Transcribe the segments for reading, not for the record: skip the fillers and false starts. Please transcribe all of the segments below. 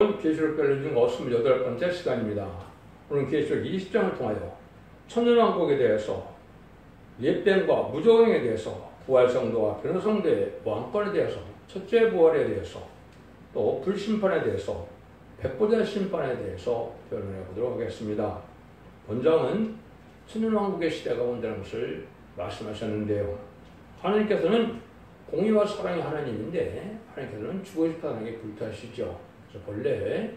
계시록 별론 중 28번째 시간입니다. 오늘 계시록 20장을 통하여 천년왕국에 대해서, 옛뱀과 무저갱에 대해서, 부활성도와 변호성도의 왕권에 대해서, 첫째 부활에 대해서, 또 불심판에 대해서, 백보자 심판에 대해서 변론해 보도록 하겠습니다. 본장은 천년왕국의 시대가 온다는 것을 말씀하셨는데요. 하나님께서는 공의와 사랑의 하나님인데 하나님께서는 죽어싶은 사랑에 불타시죠. 그래서 본래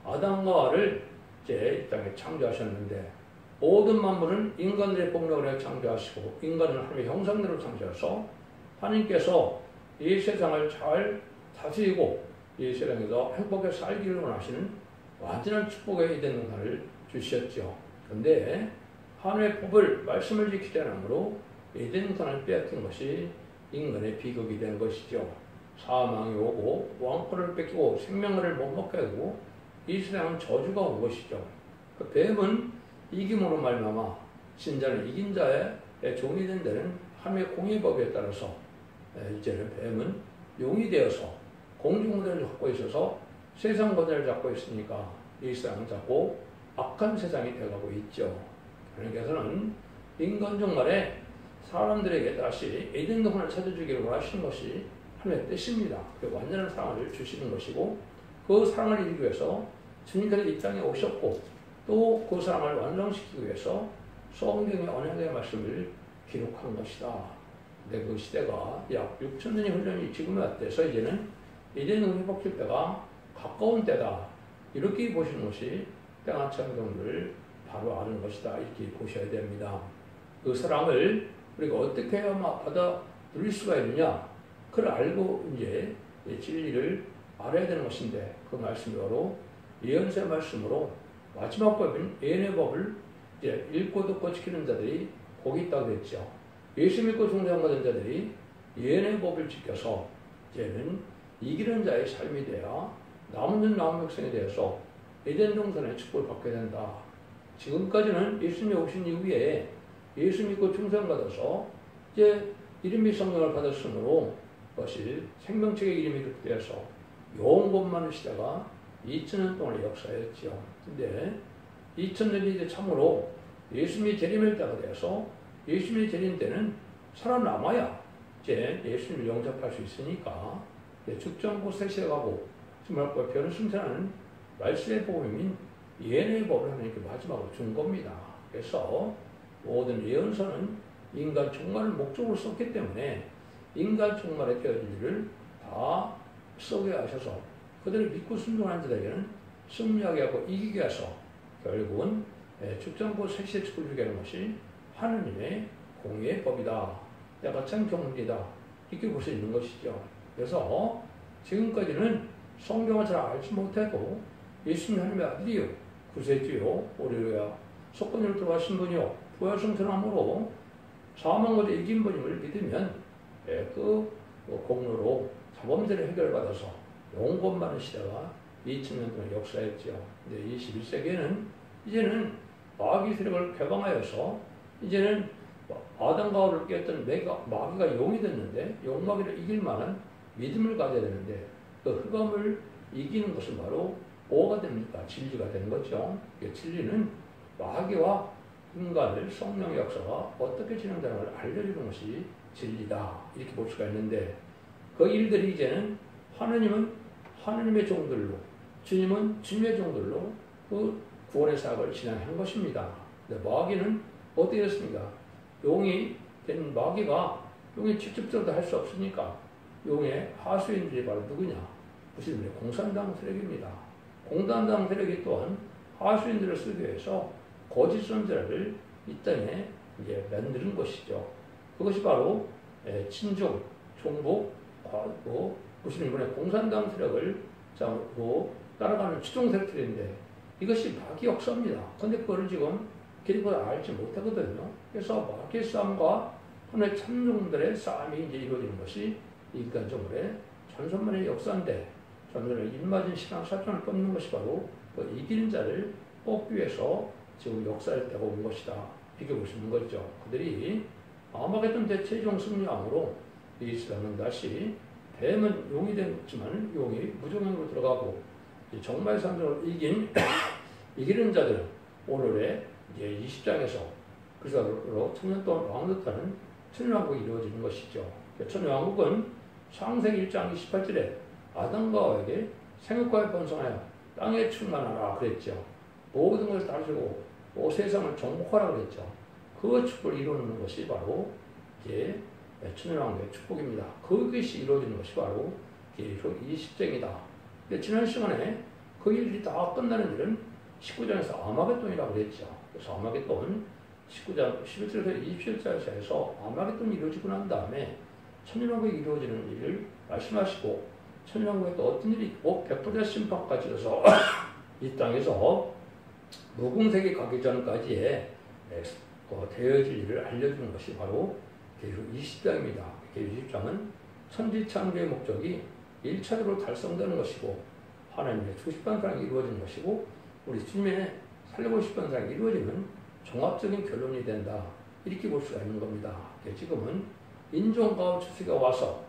아담과 하와를 이제 이 땅에 창조하셨는데 모든 만물은 인간들의 복력을 해 창조하시고 인간은 하나님의 형상대로 창조하셔서 하나님께서 이 세상을 잘 다스리고 이 세상에서 행복하게 살기를 원하시는 완전한 축복의 에덴 동산을 주셨죠. 그런데 하나님의 법을 말씀을 지키지 않으므로 에덴 동산을 빼앗긴 것이 인간의 비극이 된 것이죠. 사망이 오고 왕권을 뺏기고 생명을 못 먹게 하고 이 세상은 저주가 온 것이죠. 그 뱀은 이김으로 말미암아 신자는 이긴 자의 종이 된 데는 하나님의 공의법에 따라서 이제는 뱀은 용이 되어서 공중무대를 잡고 있어서 세상 거대를 잡고 있으니까 이 세상은 자꾸 악한 세상이 되어가고 있죠. 하나님께서는 인간 종말에 사람들에게 다시 에덴 동산을 찾아주기를 원하시는 것이 하나님의 뜻입니다. 그 완전한 사랑을 주시는 것이고 그 사랑을 이루기 위해서 주님께서 이 땅에 오셨고 또 그 사랑을 완성시키기 위해서 성경의 언약의 말씀을 기록한 것이다. 근데 그 시대가 약 6,000년이 흘러니 지금에 왔대서 이제는 에덴 회복될 때가 가까운 때다. 이렇게 보시는 것이 때가 창조를 바로 아는 것이다. 이렇게 보셔야 됩니다. 그 사랑을 우리가 어떻게 해야만 받아 누릴 수가 있느냐? 그걸 알고 이제 진리를 알아야 되는 것인데 그 말씀이 바로 예언서의 말씀으로 마지막 법인 예언의 법을 이제 읽고 듣고 지키는 자들이 복이 있다고 했죠. 예수 믿고 중생받은 자들이 예언의 법을 지켜서 이제는 이기는 자의 삶이 되어 남은 백성에 대해서 에덴 동산의 축복을 받게 된다. 지금까지는 예수님이 오신 이후에 예수 믿고 중생받아서 이제 이름이 성령을 받았으므로 그것이 생명책의 이름이 되어서 영원만의 시대가 2000년 동안의 역사였죠. 근데 2000년이 이제 참으로 예수님이 재림할 때가 되어서 예수님이 재림 때는 살아남아야 이제 예수님을 영접할 수 있으니까 죽지 않고 셋시에 가고 정말 변을 승천하는 말씀의 복음인 예언의 법을 하나님께 마지막으로 준 겁니다. 그래서 모든 예언서는 인간 종말을 목적으로 썼기 때문에 인간 종말의 되어질 일을 다 쓰게 하셔서 그들을 믿고 순종하는 자들에게는 승리하게 하고 이기게 해서 결국은 죽지 않고 셋시에 축을 주게 하는 것이 하느님의 공의의 법이다. 내가 참 경륜이다. 이렇게 볼 수 있는 것이죠. 그래서 지금까지는 성경을 잘 알지 못해도 예수님 하나님의 아들이요 구세주요 우리가 속건으로 들어가신 분이요 부활승천함으로 사망으로 이긴 분임을 믿으면 그 공로로 자범죄를 해결받아서 영원만의 시대가 2000년 동안 역사했죠. 근데 21세기에는 이제는 마귀 세력을 개방하여서 이제는 아담과 하와를 깼던 마귀가 용이 됐는데 용마귀를 이길 만한 믿음을 가져야 되는데 그 흑암을 이기는 것은 바로 뭐가 됩니까? 진리가 되는 거죠. 진리는 마귀와 인간을 성령의 역사가 어떻게 진행되는 걸 알려주는 것이 진리다. 이렇게 볼 수가 있는데 그 일들이 이제는 하느님은 하느님의 종들로 주님은 주님의 종들로 그 구원의 사역을 진행한 것입니다. 근데 마귀는 어떻게 됐습니까? 용이 된 마귀가 용이 직접적으로 할 수 없으니까 용의 하수인들이 바로 누구냐? 무슬림의 공산당 세력입니다. 공산당 세력이 또한 하수인들을 쓰기 위해서 거짓 선지자를 이 땅에 이제 만드는 것이죠. 그것이 바로 친중, 종북, 무슬림의 공산당 세력을 따라가는 추종 세력들인데 이것이 마귀 역사입니다. 그런데 그걸 지금 기득권을 알지 못하거든요. 그래서 마귀의 싸움과 하나의 참종들의 싸움이 이제 이루어지는 것이 인간적으로의 전선만의 역사인데 전선을 입맞은 신앙 사건을 뽑는 것이 바로 그 이기는 자를 뽑기 위해서 지금 역사를 떼고 온 것이다. 이렇게 보시는 거죠. 그들이 아마겟돈 대체종 승리함으로 이스라엘은 다시 뱀은 용이 됐지만 용이 무종행으로 들어가고 정말 삼성을 이기는 자들은 오늘의 이제 20장에서 그래서 천년 동안 왕노릇하는 천년왕국이 이루어지는 것이죠. 천년왕국은 창세기 1장 28절에 아담과 하와에게 생육과에 번성하여 땅에 충만하라 그랬죠. 모든 것을 다스리고 세상을 정복하라 그랬죠. 그 축복을 이루는 것이 바로 이제 천년왕국의 축복입니다. 그것이 이루어지는 것이 바로 계시록 20장이다. 지난 시간에 그 일이 다 끝나는 일은 19장에서 아마겟돈이라고 그랬죠. 그래서 아마겟돈 19장 11절에서 27절에서 아마겟돈이 이루어지고 난 다음에 천년왕국이 이루어지는 일을 말씀하시고 천년왕국에 또 어떤 일이 있고 백보자 심판까지 이어서 이 땅에서 무궁색이 가기 전까지의 되어질 일을 알려주는 것이 바로 계시록 20장입니다. 계시록 20장은 천지창조의 목적이 1차적으로 달성되는 것이고 하나님의 주고 싶은 사랑이 이루어지는 것이고 우리 주님의 살리고 싶은 사랑이 이루어지는 종합적인 결론이 된다. 이렇게 볼 수가 있는 겁니다. 지금은 인종가운 추수가 와서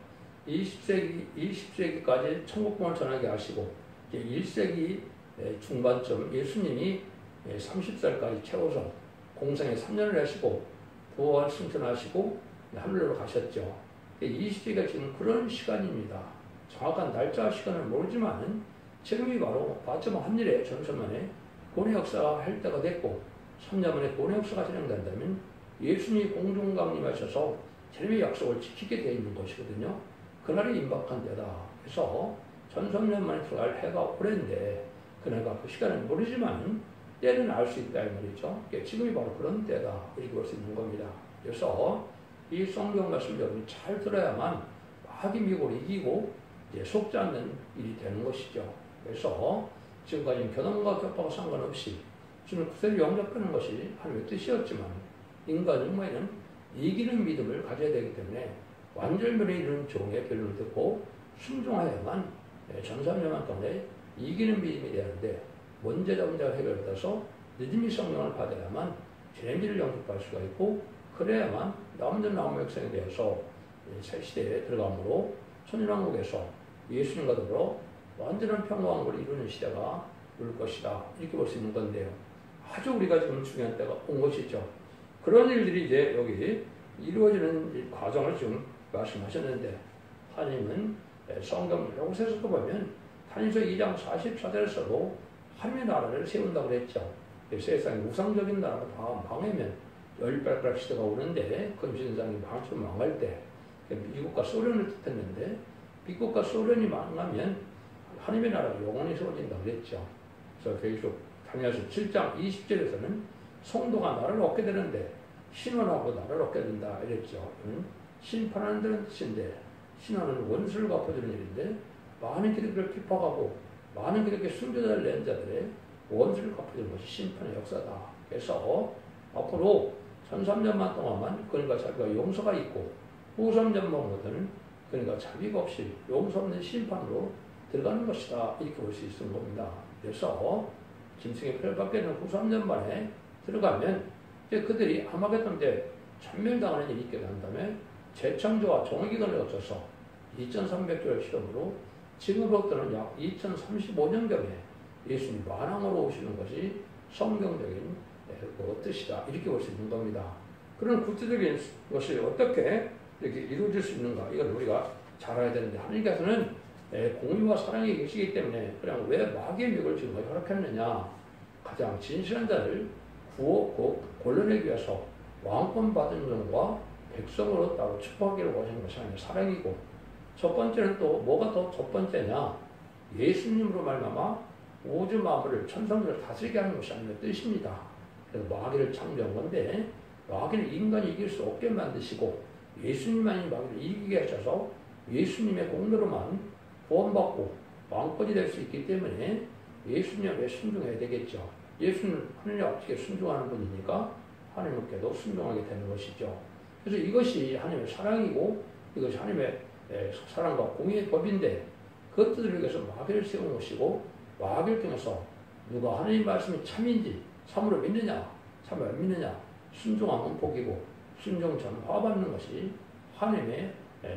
20세기까지 천국봉을 전하게 하시고 1세기 중반쯤 예수님이 30살까지 채워서 공생에 3년을 하시고 부활 승천하시고 하늘로 가셨죠. 20세기가 지금 그런 시간입니다. 정확한 날짜 시간을 모르지만 지금이 바로 바점 한일의 전선만에 고뇌 역사가 할 때가 됐고 3년 만에 고뇌 역사가 진행된다면 예수님이 공중 강림하셔서 재림의 약속을 지키게 되어 있는 것이거든요. 그날이 임박한 때다. 그래서 1300년 만에 들어갈 해가 오랜데 그날과 그 시간은 모르지만 때는 알 수 있다 이 말이죠. 지금이 바로 그런 때다 이렇게 볼 수 있는 겁니다. 그래서 이 성경 말씀을 여러분이 잘 들어야만 마귀 미혹을 이기고 속지 않는 일이 되는 것이죠. 그래서 지금까지 견험과 격파와 상관없이 주는 구세를 영접하는 것이 하나님의 뜻이었지만 인간 영마에는 이기는 믿음을 가져야 되기 때문에 완전면에 이르는 종의 결론을 듣고 순종하여야만 전삼년만 동안에 이기는 믿음이 되는데 문제자 문제가 해결받아서 믿음이 성령을 받아야만 재림지를 영접할 수가 있고 그래야만 남전 나무의 백성이 되어서 새 시대에 들어감으로 천년왕국에서 예수님과 더불어 완전한 평화왕국을 이루는 시대가 올 것이다. 이렇게 볼 수 있는 건데요. 아주 우리가 지금 중요한 때가 온 것이죠. 그런 일들이 이제 여기 이루어지는 과정을 지금 말씀하셨는데 하나님은 성경 여러 곳에서도 보면 다니엘서 2장 44절에서도 하나님의 나라를 세운다고 그랬죠. 세상에 우상적인 나라가 다 망하면 열발가락 시대가 오는데 금신상이 망처럼 망할 때 미국과 소련을 뜻했는데 미국과 소련이 망하면 하나님의 나라가 영원히 세워진다고 그랬죠. 그래서 계속 다니엘서 7장 20절에서는 성도가 나라를 얻게 되는데 신원하고 나라를 얻게 된다 이랬죠. 심판하는 데는 뜻인데 신원은 원수를 갚아주는 일인데 많은 기득들을 핍박하고 많은 기득의 순교자를 낸 자들의 원수를 갚아주는 것이 심판의 역사다. 그래서 앞으로 1300년 동안만 그러니까 자기가 용서가 있고 후 3년만 보면 그러니까 자비가 없이 용서 없는 심판으로 들어가는 것이다. 이렇게 볼 수 있는 겁니다. 그래서 짐승의 피를 받게 되는 후 3년 만에 들어가면 이제 그들이 아마겟돈 때 천멸당하는 일이 있게 된 다음에 재창조와 정의기간을 거쳐서 2300개월 시험으로 지금으로부터는 약 2035년경에 예수님 만왕으로 오시는 것이 성경적인 그 뜻이다. 이렇게 볼 수 있는 겁니다. 그런 구체적인 것이 어떻게 이렇게 이루어질 수 있는가 이걸 우리가 잘 알아야 되는데 하나님께서는 공의와 사랑이 계시기 때문에 그냥 왜 마귀의 미혹을 지금 허락했느냐 가장 진실한 자를 골라내기 위해서 왕권 받은 자와 백성으로 따로 축복하기를 원하는 것이 아니라 사랑이고 첫 번째는 또 뭐가 더 첫 번째냐 예수님으로 말미암아 우주 만물을 천상들을 다스리게 하는 것이 아니라 뜻입니다. 그래서 마귀를 창조한 건데 마귀는 인간이 이길 수 없게 만드시고 예수님만이 마귀를 이기게 하셔서 예수님의 공로로만 구원받고 왕권이 될 수 있기 때문에 예수님에 순종해야 되겠죠. 예수는 하느님 아버지께 순종하는 분이니까 하나님께도 순종하게 되는 것이죠. 그래서 이것이 하나님의 사랑이고 이것이 하나님의 사랑과 공의의 법인데 그것들을 위해서 마귀를 세운 것이고 마귀를 통해서 누가 하나님 말씀이 참인지 참으로 믿느냐 참으로 안 믿느냐 순종하면 복이고 순종 전파받는 것이 하나님의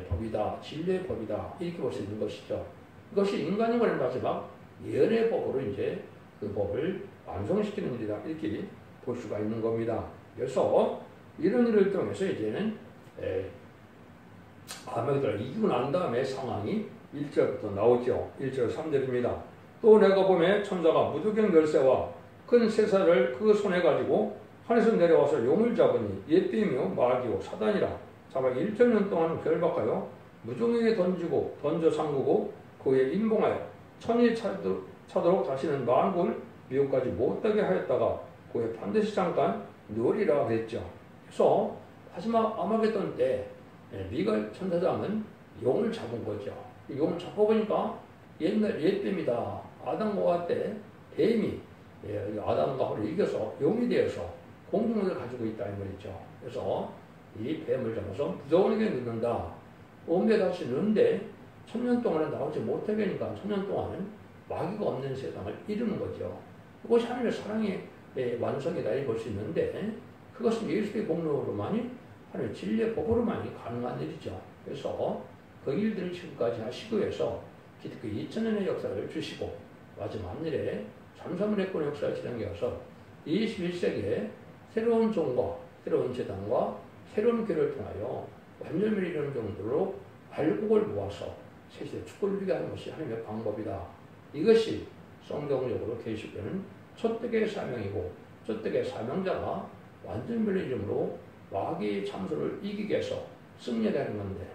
법이다 진리의 법이다 이렇게 볼 수 있는 것이죠. 이것이 인간의 마지막 예언의 법으로 이제 그 법을 완성시키는 일이다. 이렇게 볼 수가 있는 겁니다. 그래서 이런 일을 통해서 이제는 아마겟돈을 이기고 난 다음에 상황이 1절부터 나오죠. 1절 3절입니다. 또 내가 보매 천사가 무두경 열쇠와 큰 쇠사를 그 손에 가지고 하늘에서 내려와서 용을 잡으니 옛뱀이요 마귀요 사단이라 잡아 1천년 동안 결박하여 무종에게 던져 잠그고 그에 임봉하여 천이 차도록 다시는 만국을 미혹까지 못하게 하였다가 그에 반드시 잠깐 누리라 그랬죠. 그래서 마지막 아마겟돈 때 미가엘 천사장은 용을 잡은 거죠. 용을 잡아보니까 옛날 옛뱀이다. 아담과 때 뱀이 아담과 하와를 이겨서 용이 되어서 공중을 가지고 있다 이 말이죠. 그래서 이 뱀을 잡아서 무저원에게 넣는다. 온배 다시 넣는데 1000년 동안은 나오지 못하게 하니까 1000년 동안은 마귀가 없는 세상을 이루는 거죠. 그것이 하나님의 사랑의 완성이다 이렇게 볼 수 있는데 그것은 예수의 공로로만이 하나님의 진리의 법으로만이 가능한 일이죠. 그래서 그 일들을 지금까지 하시고 해서 기독교 2000년의 역사를 주시고 마지막 일에 잠사문의권의 역사를 진행해서 21세기에 새로운 종과 새로운 재단과 새로운 교회를 통하여 완전히 이루는 정도로 발국을 모아서 새시대 축복을 누리게 하는 것이 하나님의 방법이다. 이것이 성경적으로 계시되는 첫대의 사명이고 첫대의 사명자가 완전별의 이름으로 마귀의 참소를 이기게 해서 승리하게 하는 건데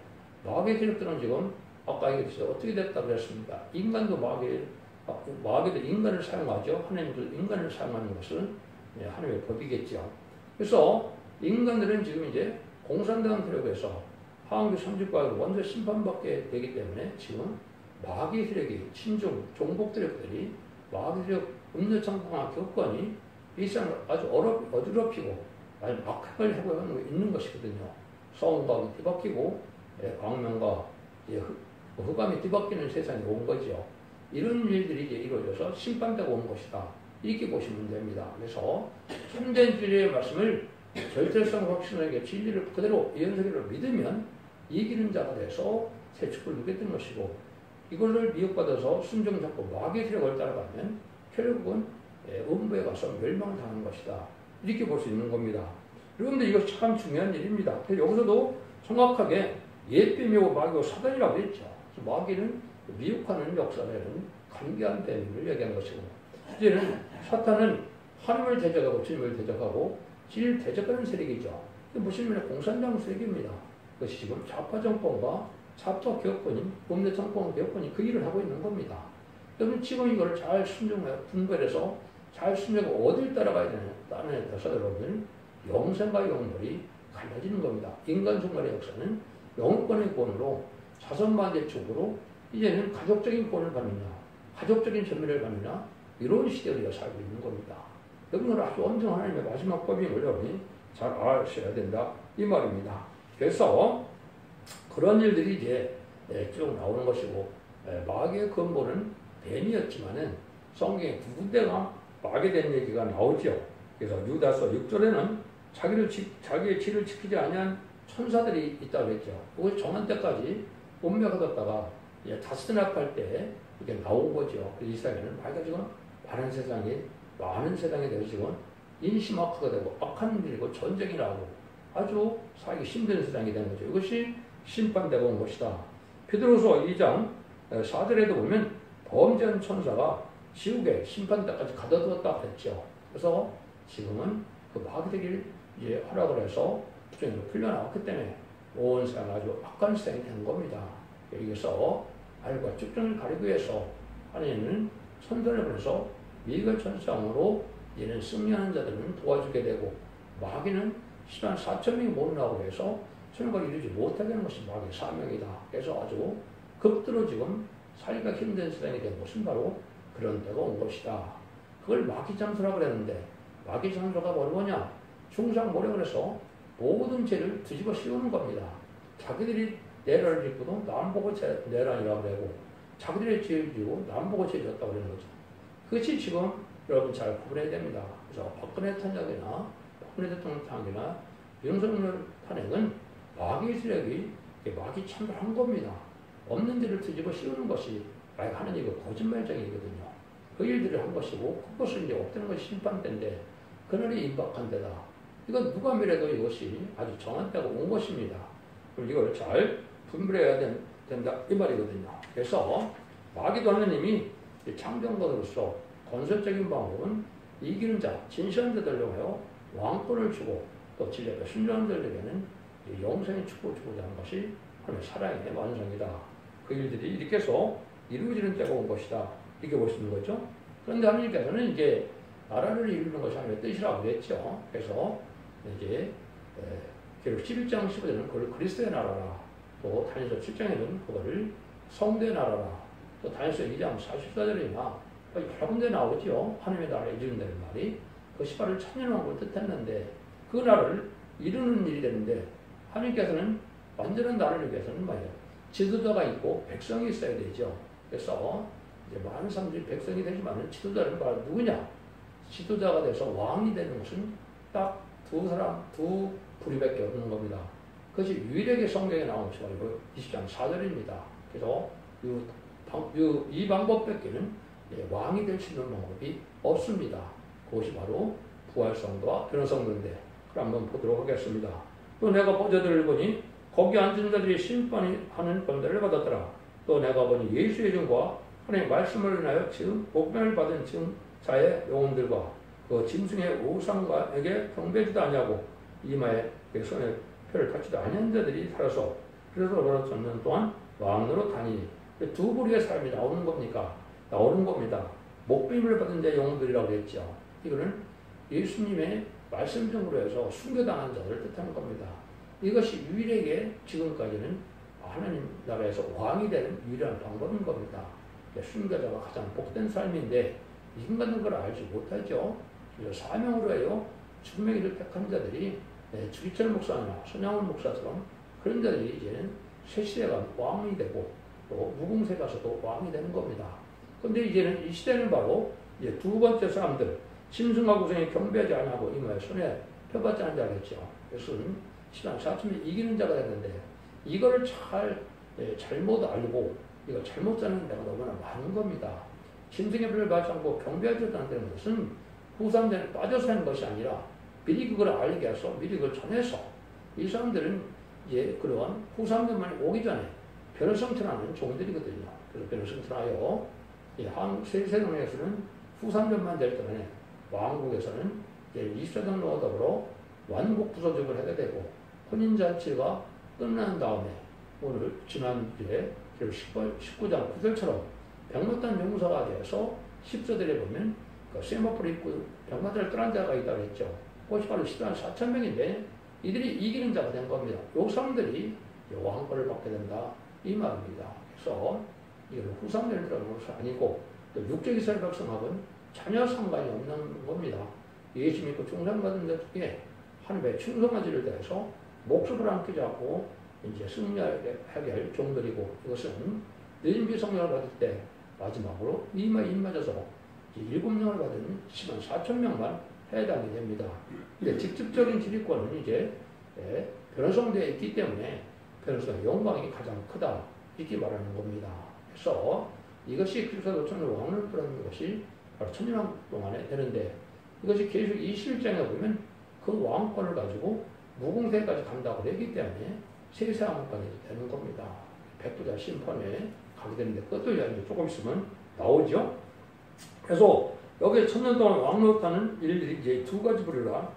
마귀의 세력들은 지금 아까 얘기했어요. 어떻게 됐다고 그랬습니다. 인간도 마귀도 인간을 사용하죠. 하나님도 인간을 사용하는 것은 하나님의 법이겠죠. 그래서 인간들은 지금 이제 공산당 세력에서 하한교 30과학으로 완전 심판받게 되기 때문에 지금 마귀 세력이 친중 종복 세력들이 마귀 세력 음녀창풍한 교권이 이 세상을 아주 어지럽히고 아주 악행을 해보고 있는 것이거든요. 성곽이 뒤바뀌고 광명과 흑암이 뒤바뀌는 세상이 온 거죠. 이런 일들이 이제 이루어져서 심판대가 온 것이다. 이렇게 보시면 됩니다. 그래서 참된 진리의 말씀을 절대성 확신에게 진리를 그대로 예언서기로 믿으면 이기는 자가 돼서 새 축복을 누게 된 것이고 이걸를 미혹받아서 순종 잡고 마귀의 세력을 따라가면 결국은 음부에 가서 멸망을 당하는 것이다. 이렇게 볼 수 있는 겁니다. 여러분들 이거 참 중요한 일입니다. 여기서도 정확하게 옛뱀이고 마귀고 사단이라고 했죠. 마귀는 미혹하는 역사에는 간계한 뱀을 얘기한 것이고 이제는 사탄은 하나님을 대적하고 주님을 대적하고 진리를 대적하는 세력이죠. 무슨 말이냐 공산당 세력입니다. 그것이 지금 좌파 정권과 좌파 개혁권인 범죄 정권 개혁권이 그 일을 하고 있는 겁니다. 여러분 지금 이걸 잘 순종해 분별해서 잘 순종하고 어딜 따라가야 되느냐에 따라서 여러분들 영생과 영물이 갈라지는 겁니다. 인간 종말의 역사는 영혼권의 권으로 자선반대 쪽으로 이제는 가족적인 권을 받느냐 가족적인 전멸을 받느냐 이런 시대에 우리가 살고 있는 겁니다. 여러분은 아주 엄청 하나님의 마지막 법임을 여러분이 잘 아셔야 된다 이 말입니다. 그래서 그런 일들이 이제 쭉 나오는 것이고 마귀의 근본은 뱀이었지만은 성경에 두 군데가 마귀된 얘기가 나오죠. 그래서 유다서 6절에는 자기의 치를 지키지 아니한 천사들이 있다고 했죠. 그걸 정한 때까지 운명을 뒀다가 다스나팔 때 이게 나온 거죠. 이스라엘은 마귀가 지금 바른 세상에 많은 세상에 대해서 지금 인심악화가 되고 악한 일이고 전쟁이 나고 아주 살기 힘든 세상이 되는 거죠. 이것이 심판되고 온 것이다. 베드로서 2장 4절에도 보면 범죄한 천사가 지옥에 심판 때까지 가둬두었다 그랬죠. 그래서 지금은 그 마귀들이 이제 허락을 해서 부정으로 풀려나왔기 때문에 온 세상 아주 악한 세상이 된 겁니다. 여기서 알과 쭉정을 가리기 위해서 하나님은 천사를 보내서 미가엘 천사장으로 이는 승리하는 자들은 도와주게 되고 마귀는 시간 4,000명이 모른다고 해서 천국을 이루지 못하게 하는 것이 마귀의 사명이다. 그래서 아주 극도로 지금 살기가 힘든 세상이 된 것은 바로 그런 때가 온 것이다. 그걸 마귀 장소라고 그랬는데 마귀 장소가 뭐냐? 중상모략을 해서 모든 죄를 뒤집어 씌우는 겁니다. 자기들이 내란을 짓고도 남보고 내란이라고 그러고 자기들의 죄를 지고 남보고 죄를 졌다고 그러는 거죠. 그것이 지금 여러분 잘 구분해야 됩니다. 그래서 박근혜 탄핵이나 박근혜 대통령 탄핵이나 윤석열 탄핵은 마귀의 세력이 마귀 참여한 겁니다. 없는 데를 뒤집어 씌우는 것이 하나님의 거짓말쟁이거든요. 그 일들을 한 것이고 그것을 이제 없애는 것이 심판대인데 그날이 임박한 데다. 이건 누가 mir해도 이것이 아주 정한 때가 온 것입니다. 그럼 이걸 잘 분별해야 된다 이 말이거든요. 그래서 마귀도 하느님이 창정권으로서 건설적인 방법은 이기는 자, 진실한 자들을 통하여 왕권을 주고 또 진리에 순종한 자들에게는 영생의 축복을 주고자 하는 것이 하나님의 사랑의 완성이다. 그 일들이 이렇게 해서 이루어지는 때가 온 것이다. 이렇게 볼 수 있는 거죠. 그런데 하나님께서는 이제 나라를 이루는 것이 하나님의 뜻이라고 했죠. 그래서 이제 기록 11장 15절은 그걸 그리스도의 나라라. 또 다니엘서 7장에는 그거를 성도의 나라라. 또 다니엘서 2장 44절이나 여러 군데 나오죠. 하나님의 나라를 이루는다는 말이. 그것이 바로 천년왕국을 뜻했는데 그 나라를 이루는 일이 되는데 하나님께서는 완전한 나라를 위해서는 뭐예요? 지도자가 있고 백성이 있어야 되죠. 그래서 이제 많은 사람들이 백성이 되지만은 지도자는 바로 누구냐? 지도자가 돼서 왕이 되는 것은 딱 두 부류밖에 없는 겁니다. 그것이 유일하게 성경에 나온 것이 바로 20장 4절입니다. 그래서 이 방법밖에는 왕이 될 수 있는 방법이 없습니다. 그것이 바로 부활성도와 변화성도인데 그럼 한번 보도록 하겠습니다. 또 내가 보좌들을 보니 거기 앉은 자들이 심판하는 권세를 받았더라. 또 내가 보니 예수의 이름과 하나님의 말씀을 인하여 지금 복명을 받은 자의 영혼들과 그 짐승의 우상과에게 경배하지도 아니하고 이마에 손에 표를 받지도 아니한 자들이 살아서 그래서 어느 전년 동안 왕으로 다니니 두 부류의 사람이 나오는 겁니다. 목배임을 받은 자의 영혼들이라고 했죠. 이거는 예수님의 말씀 중으로 해서 순교당한 자들을 뜻하는 겁니다. 이것이 유일하게 지금까지는 하나님 나라에서 왕이 되는 유일한 방법인 겁니다. 순교자가 가장 복된 삶인데 인간은 그걸 알지 못하죠. 그래서 사명으로 해요. 죽음의 길을 택한 자들이 주기철 목사나 손양훈 목사처럼 그런 자들이 이제는 새 시대가 왕이 되고 또 무궁세 가서도 왕이 되는 겁니다. 그런데 이제는 이 시대는 바로 이제 두 번째 사람들 짐승과 우상에 경배하지 않고 이마에 손에 펴받지 않은 자겠죠. 그래서 시간 4쯤에 이기는 자가 됐는데 이거를 잘못 알고 이거 잘못 사는 데가 너무나 많은 겁니다. 짐승의 표를 받지 않고 경배하지 않는 것은 후삼전에 빠져서 하는 것이 아니라 미리 그걸 알게 해서 미리 그걸 전해서 이 사람들은 이제 그러한 후삼전만이 오기 전에 변호성천하는 종들이거든요. 그래서 변호성천하여 세세동에서는 후삼전만 될 때는 왕국에서는 24장 노와 더불어 완국 부서적을 하게 되고 혼인잔치가 끝난 다음에 오늘 지난주에 19장 9절처럼 병마탄 용사가 되어서 10절에 보면 그 세마포를 입고 병마탄을 떠난 자가 있다고 했죠. 그것이 바로 14만 4천 명인데 이들이 이기는 자가 된 겁니다. 요 사람들이 왕권을 받게 된다 이 말입니다. 그래서 이건 후삼전에 들어가는 것이 아니고 또 육적 이스라엘 백성하고는 전혀 상관이 없는 겁니다. 예수 믿고 충성받은 자 중에 하나님의 충성한 지를 대해서 목숨을 함께 잡고 이제 승리하게 할 종들이고 이것은 느림비 성령을 받을 때 마지막으로 입 맞아서 7명을 받은 10만 4천 명만 해당이 됩니다. 근데 직접적인 지휘권은 이제 변호성대에 있기 때문에 변호성의 영광이 가장 크다 이렇게 말하는 겁니다. 그래서 이것이 그리스도 천년 왕을 부르는 것이 바로 천년 동안에 되는데 이것이 계속 21장에 보면 그 왕권을 가지고 무궁세까지 간다고 했기 때문에 세세왕국까지 되는 겁니다. 백부자 심판에 가게 되는데 그것도 이제 조금 있으면 나오죠. 그래서 여기에 천년 동안 왕노릇하는 일들이 이제 두 가지 부류라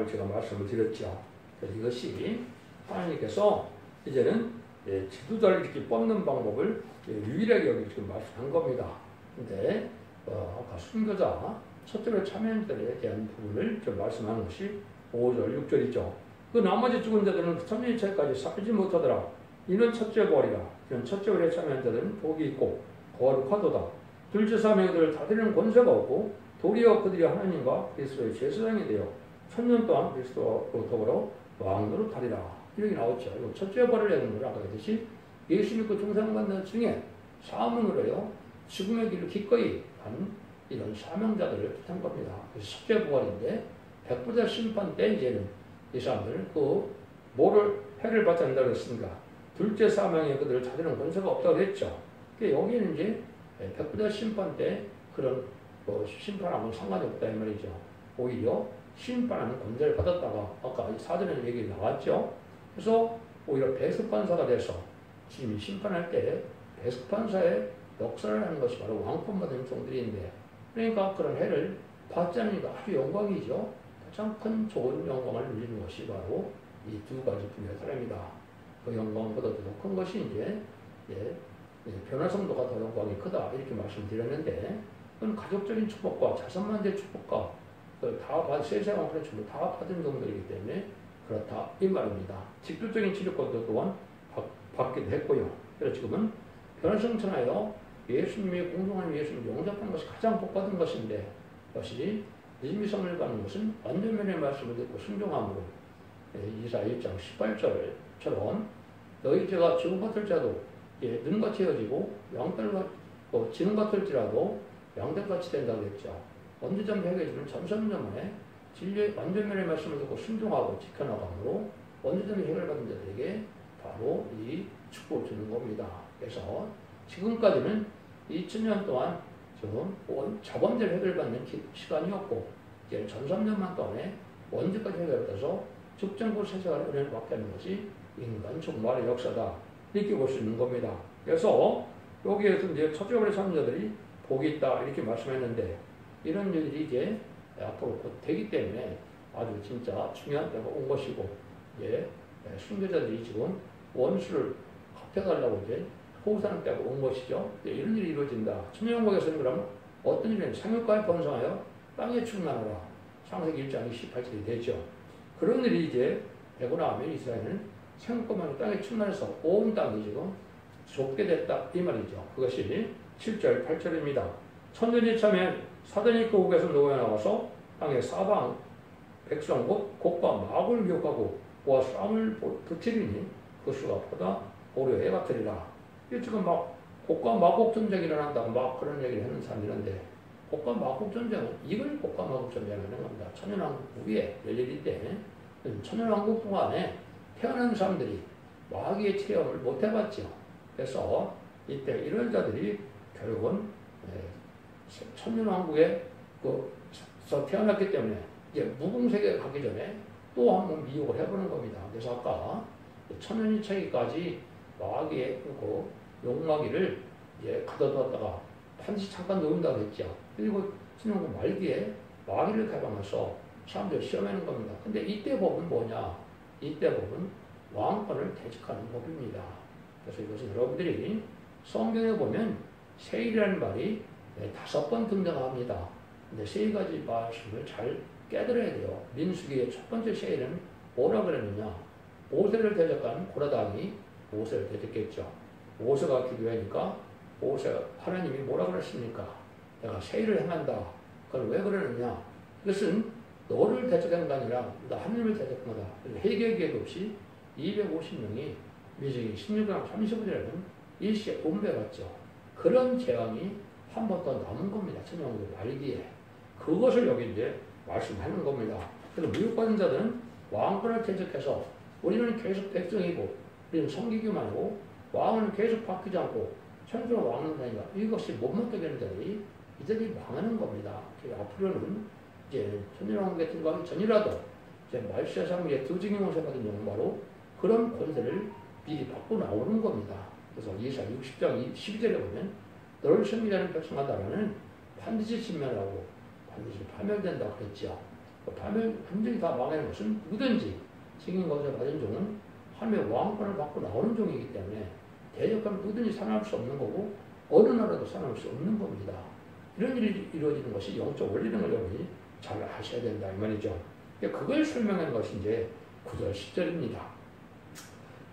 제가 말씀을 드렸죠. 그래서 이것이 하나님께서 이제는 지도자를 이렇게 뽑는 방법을 유일하게 여기 지금 말씀한 겁니다. 근데 아까 순교자 첫째로 참여한 자들에 대한 부분을 좀 말씀하는 것이 5절, 6절이죠. 그 나머지 죽은 자들은 천년차까지 살지 못하더라. 이는 첫째 벌이라. 이는 첫째 벌에 참여한 자들은 복이 있고 거룩하도다. 둘째 사명들을 다스리는 권세가 없고 도리어 그들이 하나님과 그리스도의 제사장이 되어 천년 동안 그리스도로 더불어 왕으로 다리라. 이렇게 나왔죠. 이거 첫째 벌을 내는 걸 아까 했듯이 예수 믿고 중상받는 중에 사명으로요 죽음의 길을 기꺼이 한 이런 사명자들을 뜻한 겁니다. 그래서 첫째 부활인데 백부자 심판 때 이제는 이 사람들은 뭐를 해를 받지 않는다고 했습니까? 둘째 사명에 그들을 다스리는 권세가 없다고 했죠. 여기는 이제 백부자 심판 때 그런 뭐 심판하고는 상관이 없다 이 말이죠. 오히려 심판하는 권세를 받았다가 아까 사전에 얘기 나왔죠. 그래서 오히려 배석판사가 돼서 주님이 심판할 때 배석판사의 역사를 하는 것이 바로 왕권 받은 종들인데, 그러니까 그런 해를 받지 않으니까 아주 영광이죠. 가장 큰 좋은 영광을 누리는 것이 바로 이 두 가지 분야의 사람이다. 그 영광보다도 더 큰 것이 이제 변화성도가 더 영광이 크다 이렇게 말씀드렸는데, 그건 가족적인 축복과 자선만대 축복과 세세 왕권의 축복 다 받은 종들이기 때문에 그렇다 이 말입니다. 직접적인 치료권도 또한 받기도 했고요. 그래서 지금은 변화성천하여 예수님의 공동한 예수님을 영접하는 것이 가장 복받은 것인데, 그것이 믿음의 성을 받는 것은 완전면의 말씀을 듣고 순종함으로 이사 1장 18절처럼 너희 죄가 지금 같을지라도 눈같이 헤어지고 지는 같을지라도 양털같이 된다고 했죠. 언제쯤 회개해주는 전선전만에 진리의 완전면의 말씀을 듣고 순종하고 지켜나감으로 언제쯤 해결받은 자들에게 바로 이 축복을 주는 겁니다. 그래서 지금까지는 2000년 동안 지금 자범죄를 해결받는 시간이었고, 이제 전 3년만 동안에 원죄까지 해결받아서 죽전구 세상을 은혜를 받게 하는 것이 인간 종말의 역사다 이렇게 볼 수 있는 겁니다. 그래서 여기에서 이제 첫째 번의 선자들이 복이 있다 이렇게 말씀했는데, 이런 일들이 이제 앞으로 곧 되기 때문에 아주 진짜 중요한 때가 온 것이고, 순교자들이 지금 원수를 갚아달라고 이제 호소하는 때가 온 것이죠. 이런 일이 이루어진다. 천년왕국에서는 그럼 어떤 일은 상륙과에 번성하여 땅에 충만하라. 창세기 1장 28절이 되죠. 그런 일이 이제 되고 나면 이스라엘은 상륙과만 땅에 충만해서 온 땅이 지금 좁게 됐다 이 말이죠. 그것이 7절 8절입니다. 천년이 차면 사단이 그 옥에서 놓여나와서 땅의 사방 백성 곧 곡과 막을 미혹하고 그와 싸움을 붙이리니 그 수가 보다 고려해 같으리라. 지금 막 곡과 마곡 전쟁이 일어난다고 막 그런 얘기를 하는 사람이 있는데, 곡과 마곡 전쟁은 이걸 곡과 마곡 전쟁을 하는 겁니다. 천연왕국 위에 열릴 때 천연왕국 동안에 태어난 사람들이 마귀의 체험을 못 해봤죠. 그래서 이때 이런 자들이 결국은 천년왕국에서 태어났기 때문에 이제 무궁세계에 가기 전에 또 한 번 미혹을 해보는 겁니다. 그래서 아까 천년이 차기까지 마귀의 그 욕마귀를 가둬뒀다가 반드시 잠깐 놓는다고 했죠. 그리고 천년왕국 말기에 마귀를 개방해서 사람들 시험하는 겁니다. 근데 이때 법은 뭐냐? 이때 법은 왕권을 퇴직하는 법입니다. 그래서 이것은 여러분들이 성경에 보면 세일이라는 말이 5번 등장합니다. 근데 3가지 말씀을 잘 깨달아야 돼요. 민수기의 첫 번째 세일은 뭐라 그랬느냐? 모세를 대적한 고라당이 모세를 대적했죠. 모세가 기도하니까 하나님이 뭐라 그랬습니까? 내가 세일을 행한다. 그건 왜 그러느냐? 이것은 너를 대적한 게 아니라 나 하나님을 대적한 거다. 해결기회도 없이 250명이 민수기 16장 35절에는 일시에 분배받죠. 그런 재앙이 한 번 더 남은 겁니다. 천년왕국 말기에. 그것을 여기 이제 말씀하는 겁니다. 그래서 미혹받은 자들은 왕권을 퇴적해서 우리는 계속 백성이고 우리는 섬기기만 하고 왕은 계속 바뀌지 않고 천주는 왕은 다니까 이것이 못 먹게 되는 자들이 이들이 망하는 겁니다. 앞으로는 이제 천년왕국에 들어가기 전이라도 이제 말세상에 두증인원세 받은 영바로 그런 권세를 미리 받고 나오는 겁니다. 그래서 이사 60장 12절에 보면 너를 섬기자는 백성하다라는 반드시 진멸하고 반드시 파멸된다고 그랬죠. 완전히 다 망하는 것은 누구든지 승인 권세 받은 종은 하나님의 왕권을 받고 나오는 종이기 때문에 대적하면 누구든지 살아날 수 없는 거고 어느 나라도 살아날 수 없는 겁니다. 이런 일이 이루어지는 것이 영적 원리는 걸 여러분이 잘 아셔야 된다 이 말이죠. 그걸 설명하는 것이 이제 9절 10절입니다.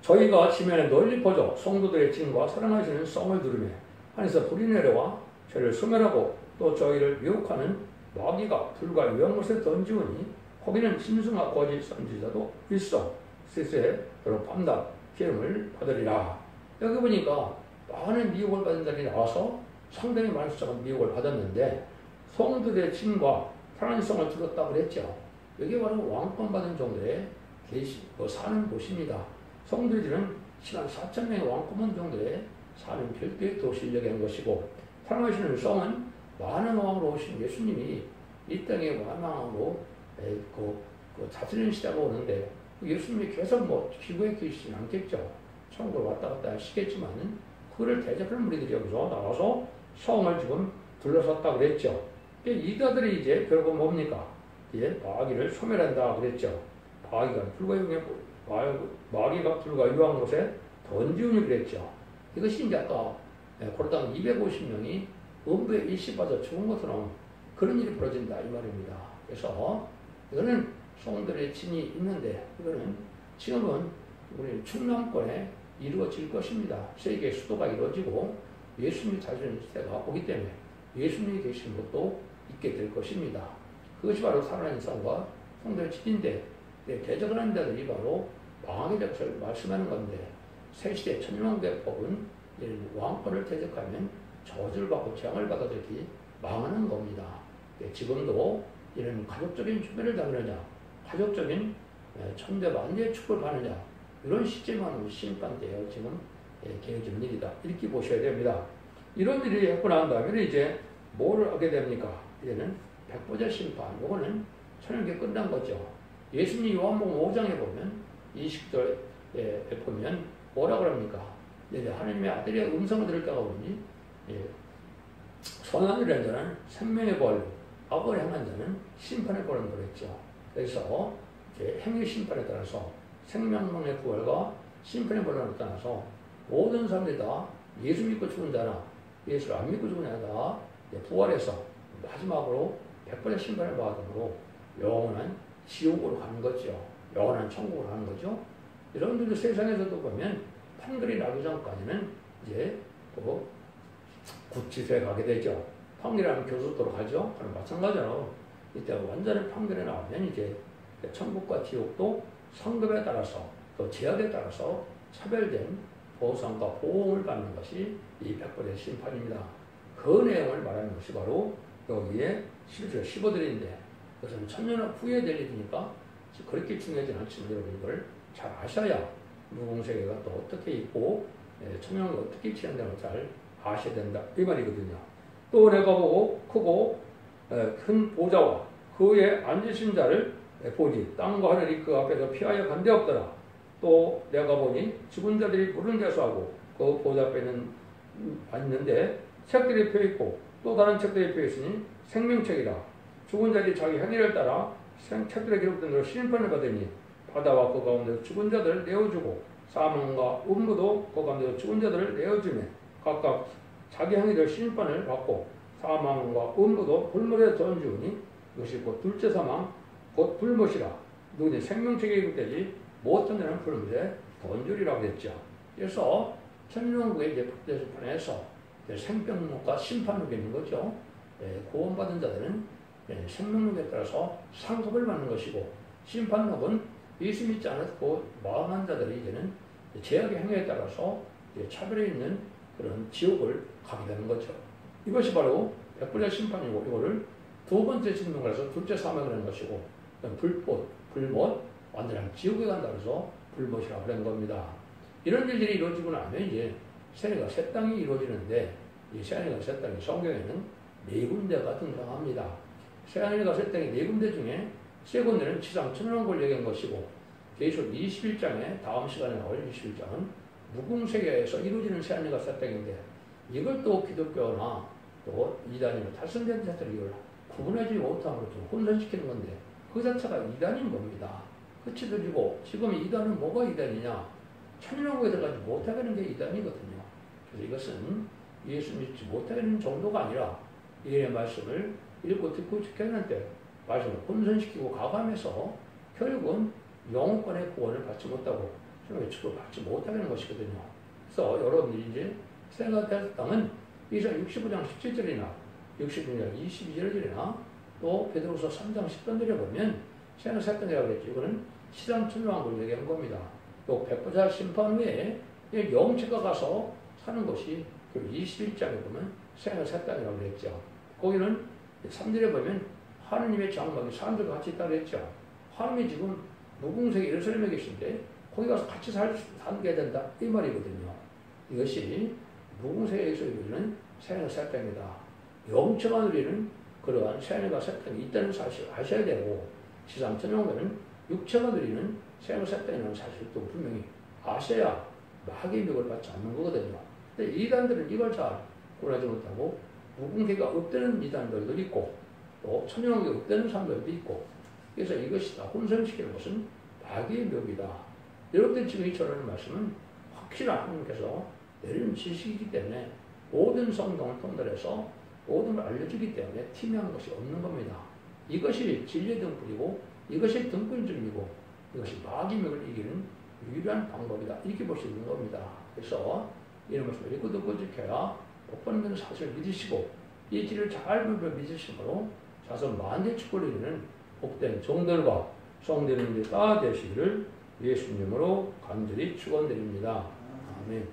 저희가 지면에 널리 퍼져 성도들의 진과 사랑하시는 성을 들으며 하늘에서 불이 내려와 저희를 소멸하고 또 저희를 미혹하는 마귀가 불과 유황못에 던지오니 거기는 짐승과 거짓 선지자도 있어 세세 여러 밤낮 기름을 받으리라. 여기 보니까 많은 미혹을 받은 자들이 나와서 상당히 많은 숫자가 미혹을 받았는데 성도들의 진과 하나님 성을 들었다고 그랬죠. 여기 바로 왕권 받은 종들의 사는 곳입니다. 성도들은 시간 4,000명의 왕권 받은 종들의 사는 별도의 도시를 얘기한 것이고 사랑하시는 성은 많은 왕으로 오신 예수님이 이 땅에 왕으로 다스리는 시대가 오는데 예수님이 계속 뭐 지구에 계시진 않겠죠. 천국을 왔다 갔다 하시겠지만은 그를 대적하는 무리들이 여기서 나와서 성을 지금 둘러섰다 그랬죠. 이자들이 이제 결국 뭡니까? 이제 마귀를 소멸한다 그랬죠. 마귀가 불가유한 곳에 던지우니 그랬죠. 이것이 이제 아까 고르당 250명이 음부에 일시받아 죽은 것처럼 그런 일이 벌어진다 이 말입니다. 그래서 이거는 성들의 진이 있는데 이거는 지금은 우리 충남권에 이루어질 것입니다. 세계의 수도가 이루어지고 예수님이 다스리는 시대가 오기 때문에 예수님이 계신 것도 있게 될 것입니다. 그것이 바로 살아난 삶과 성도의 진인데 대적하는 자들이 바로 망하게 될 것을 말씀하는 건데 새시대 천년왕국법은 왕권을 대적하면 저주를 받고 재앙을 받아들이기 망하는 겁니다. 지금도 이런 가족적인 주변을 당하느냐 가족적인 천대만대의 축복을 받느냐 이런 시점만으로 심판되어 지금 개어지는 일이다. 이렇게 보셔야 됩니다. 이런 일이 했고 난 다음에 이제 뭐를 하게 됩니까? 이제는 백보자 심판. 이거는 천연계 끝난 거죠. 예수님 요한복음 5장에 보면 20절에 보면 뭐라고 합니까? 하나님의 아들의 음성을 들을 때가 보니 선하늘 한 자는 생명의 벌, 악을 행한 자는 심판의 벌을 그랬죠. 그래서 행위 심판에 따라서 생명론의 부활과 심판의 벌을 따라서 모든 사람들이 다 예수 믿고 죽은 자나 예수를 안 믿고 죽은 자나 다 부활해서 마지막으로 백번의 심판을 받음으로 영원한 지옥으로 가는 거죠. 영원한 천국으로 가는 거죠. 여러분들도 세상에서도 보면 판결이 나기 전까지는 이제 또 구치소에 가게 되죠. 판결이라면 교수도로 가죠. 그럼 마찬가지로 이때 완전히 판결이 나오면 이제 천국과 지옥도 성급에 따라서 또 제약에 따라서 차별된 보상과 보험을 받는 것이 이 백번의 심판입니다. 그 내용을 말하는 것이 바로 여기에 11절 15절인데 그것은 천년 후에 될 일이니까 그렇게 중요하지 않지만 여러분 이걸 잘 아셔야 무공세계가 또 어떻게 있고 천년이 어떻게 진행되는 걸 잘 아셔야 된다 이 말이거든요. 또 내가 보고 크고 큰 보좌와 그에 앉으신 자를 보니 땅과 하늘이 그 앞에서 피하여 간데없더라. 또 내가 보니 죽은 자들이 물은 데서 하고 그 보좌 앞에는 앉는데 책들이 펴있고 또 다른 책들이 펴있으니 생명책이라. 죽은 자들이 자기 행위를 따라 책들에 기록된 대로 심판을 받으니 바다와 그 가운데 죽은 자들을 내어주고 사망과 음부도 그 가운데 죽은 자들을 내어주며 각각 자기 행위를 심판을 받고 사망과 음부도 불못에 던지우니 이것이 곧 둘째 사망 곧 불못이라. 누구니 생명책에 기록되지 못한다는 불못에 던주리라고 했죠. 그래서 천년왕국의 이제 북대심판에서 생명록과 심판록이 있는 거죠. 구원받은 자들은 생명록에 따라서 상급을 받는 것이고 심판록은 예수 믿지 않았고 망한 자들이 이제는 제약의 행위에 따라서 차별에 있는 그런 지옥을 가게 되는 거죠. 이것이 바로 백불의 심판이고 이거를 두 번째 진동에서 둘째 사망을 하는 것이고 불못, 완전한 지옥에 간다 해서 불못이라고 하는 겁니다. 이런 일들이 이루어지고 나면 이제 세례가 새 땅이 이루어지는데 이 세례가 새 땅이 성경에는 네 군데가 등장합니다. 세례가 새 땅이 네 군데 중에 세 군데는 지상 천년왕국을 얘기한 것이고 계시록 21장에 다음 시간에 나올 21장은 무궁세계에서 이루어지는 세례가 새 땅인데 이걸 또 기독교나 또 이단이나 탈선된 자들이 이걸 구분하지 못함으로 좀 혼선시키는 건데 그 자체가 이단인 겁니다. 그치 드리고 지금 이단은 뭐가 이단이냐? 천년왕국에 들어가지 못하게 하는 게 이단이거든요. 그래서 이것은 예수 믿지 못하게 하는 정도가 아니라 이의 말씀을 읽고 듣고 지켜야하는데 말씀을 혼선시키고 가감해서 결국은 영혼권의 구원을 받지 못하고 하나님의 축복을 받지 못하게 하는 것이거든요. 그래서 여러분들이 이제 생각할 땅은 이사 65장 17절이나 62장 22절이나 또 베드로서 3장 10절에 보면 생각 사건이라고 그랬죠. 이거는 시장 천년왕국을 얘기한 겁니다. 또 백보자 심판 후에 영체가 가서 사는 것이 그 21장에 보면 생각 사건이라고 그랬죠. 거기는 3절에 보면 하느님의 장막이 사람들과 같이 있다고 했죠. 하느님이 지금 무궁세계 예루살렘에 계신데 거기 가서 같이 살게 된다 이 말이거든요. 이것이 무궁세계에서 이루어지는 생각 사건이다. 영체가 누리는 그러한 세뇌가 세상이 있다는 사실을 아셔야 되고, 지상천왕들은 육체가 누리는 세뇌가 세상이라는 사실도 분명히 아셔야 마귀의 묘를 받지 않는 거거든요. 근데 이단들은 이걸 잘 구분하지 못하고 무분계가 없다는 이단들도 있고 또 천연왕계가 없다는 사람들도 있고, 그래서 이것이 다 혼선시키는 것은 마귀의 묘이다. 여러분들 지금 이 전하는 말씀은 확실한 하나님께서 내리는 지식이기 때문에 모든 성경을 통달해서 모든 걸 알려주기 때문에 티명한 것이 없는 겁니다. 이것이 진리의 등불이고 이것이 등불점이고 이것이 마귀의 묘를 이기는 유일한 방법이다. 이렇게 볼 수 있는 겁니다. 그래서 이런 말씀을 읽고 듣고 지켜야 복받는 사실을 믿으시고 이 진리를 잘 믿으심으로 자손 만대 축복을 이루는 복된 종들과 성되는 다 되시기를 예수님으로 간절히 축원드립니다. 아멘.